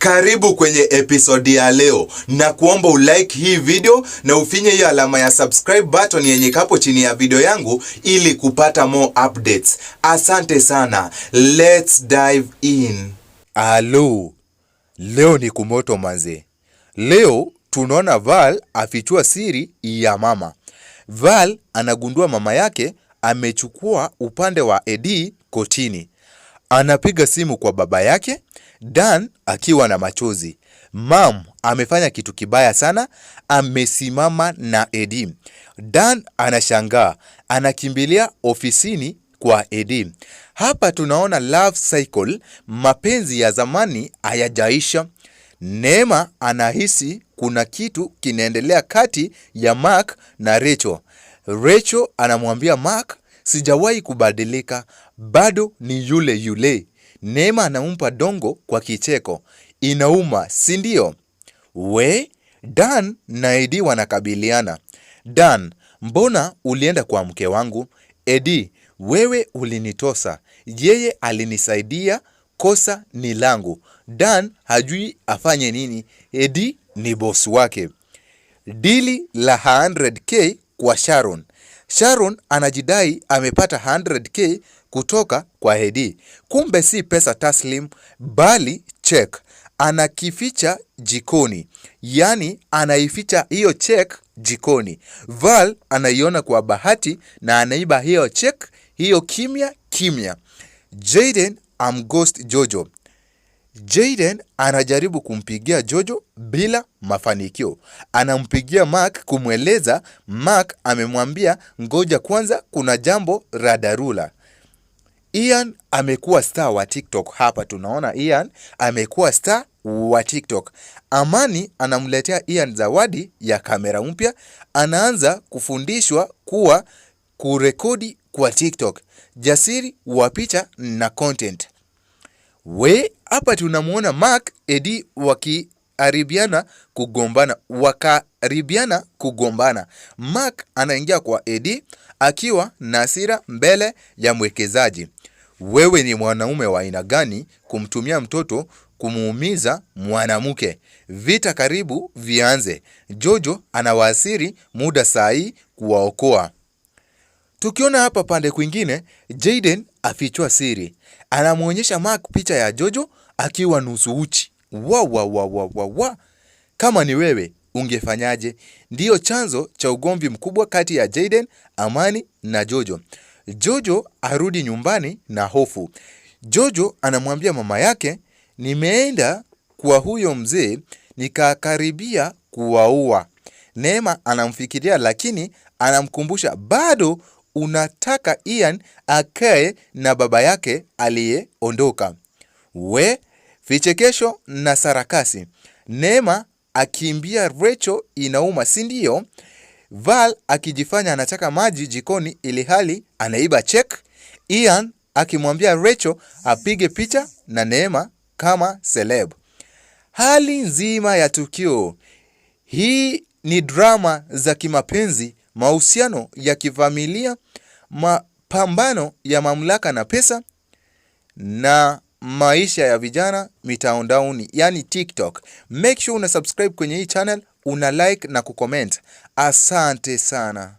Karibu kwenye episodi ya leo na kuomba ulike hii video na ufinye hiyo alama ya subscribe button yenye kapo chini ya video yangu ili kupata more updates. Asante sana. Let's dive in. Alo, leo ni kumoto manze. Leo tunaona Val afichua siri ya mama. Val anagundua mama yake amechukua upande wa Eddie kotini. Anapiga simu kwa baba yake, Dan akiwa na machozi. Mam amefanya kitu kibaya sana, amesimama na Eddie. Dan anashangaa, anakimbilia ofisini kwa Eddie. Hapa tunaona love cycle, mapenzi ya zamani hayajaisha. Neema anahisi kuna kitu kinaendelea kati ya Mark na Rachel. Rachel anamwambia Mark, sijawahi kubadilika, bado ni yule yule. Neema anampa dongo kwa kicheko. Inauma, si ndio? Dan na Eddie wanakabiliana. Dan, mbona ulienda kwa mke wangu? Eddie, wewe ulinitosa. Yeye alinisaidia, kosa ni langu. Dan hajui afanye nini. Eddie ni boss wake. Dili la 100k kwa Sharon. Sharon anajidai amepata 100k kutoka kwa Eddie. Kumbe si pesa taslim, bali check. Anakificha jikoni. Yani anaificha hiyo check jikoni. Val anaiona kwa bahati na anaiba hiyo check, hiyo kimya. Jaden amghost Jojo. Jaden anajaribu kumpigia Jojo bila mafanikio. Anampigia Mark kumweleza. Mark amemwambia ngoja kwanza, kuna jambo la dharura. Ian amekuwa star wa TikTok. Hapa tunaona Ian amekuwa star wa TikTok. Amani anamletea Ian zawadi ya kamera mpya. Anaanza kufundishwa kuwa kurekodi kwa TikTok. Jasiri wa picha na content. Hapa tunamuona Mark, Eddie wakaribiana kugombana. Mark anaingia kwa Eddie akiwa na hasira mbele ya mwekezaji. Wewe ni mwanaume wa aina gani kumtumia mtoto kumuumiza mwanamke? Vita karibu vianze. Jojo anawasiri muda sahi kuwaokoa. Tukiona hapa pande kwingine, Jaden afichua siri. Anamuonyesha Mark picha ya Jojo akiwa nusu uchi. Kama ni wewe, ungefanyaje? Ndiyo chanzo cha ugomvi mkubwa kati ya Jaden, Amani na Jojo. Jojo arudi nyumbani na hofu. Jojo anamwambia mama yake, nimeenda kwa huyo mzee nikakaribia kuwaua. Neema anamfikiria lakini anamkumbusha bado unataka Ian akae na baba yake aliyeondoka. Vichekesho na sarakasi. Neema akimbia Rachel, inauma, si ndio? Val akijifanya anataka maji jikoni ili hali anaiba check. Ian akimwambia Rachel apige picha na Neema kama celeb. Hali nzima ya tukio hii ni drama za kimapenzi, mahusiano ya kifamilia, mapambano ya mamlaka na pesa, na maisha ya vijana mitandaoni, yani TikTok. Make sure una subscribe kwenye hii channel, una like na kucomment. Asante sana.